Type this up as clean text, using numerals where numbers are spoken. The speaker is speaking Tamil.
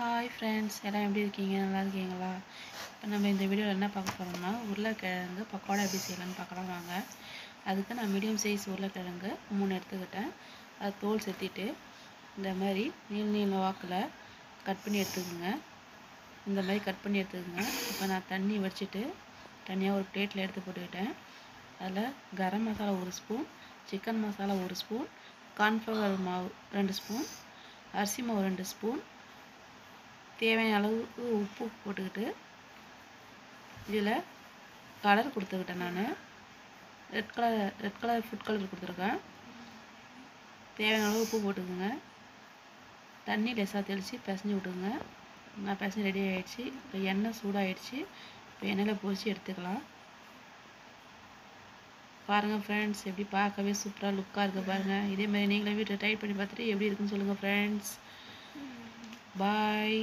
ஹாய் ஃப்ரெண்ட்ஸ், எல்லாம் எப்படி இருக்கீங்க? நல்லா இருக்கீங்களா? இப்போ நம்ம இந்த வீடியோவில் என்ன பார்க்க போகிறோம்னா, உருளைக்கிழங்கு பக்கோடா எப்படி செய்யலாம்னு பார்க்கலாம் வாங்க. அதுக்கு நான் மீடியம் சைஸ் உருளைக்கிழங்கு 3 எடுத்துக்கிட்டேன். அது தோல் செத்திட்டு இந்த மாதிரி நீள வாக்கில் கட் பண்ணி எடுத்துக்கோங்க. இந்த மாதிரி கட் பண்ணி எடுத்துக்கோங்க. இப்போ நான் தண்ணி வடிச்சிட்டு தனியாக ஒரு பிளேட்டில் எடுத்து போட்டுக்கிட்டேன். அதில் garam masala 1 spoon, chicken masala 1 spoon, cornflour மாவு 2 ஸ்பூன், அரிசி மாவு 2 ஸ்பூன், தேவையான அளவுக்கு உப்பு போட்டுக்கிட்டு இதில் கலர் கொடுத்துக்கிட்டேன். நான் ரெட் கலர் ஃபுட் கலர் கொடுத்துருக்கேன். தேவையான அளவு உப்பு போட்டுக்கோங்க. தண்ணி லேசாக தெளித்து பிசைஞ்சு விட்டுக்குங்க. நான் பிசைஞ்சு ரெடி ஆகிடுச்சு. இப்போ எண்ணெய் சூடாகிடுச்சு. இப்போ எண்ணெயில் பொரித்து எடுத்துக்கலாம். பாருங்கள் ஃப்ரெண்ட்ஸ், எப்படி பார்க்கவே சூப்பராக லுக்காக இருக்குது பாருங்கள். இதே மாதிரி நீங்களே வீட்டில் ட்ரை பண்ணி பார்த்துட்டு எப்படி இருக்குன்னு சொல்லுங்கள் ஃப்ரெண்ட்ஸ். பாய்.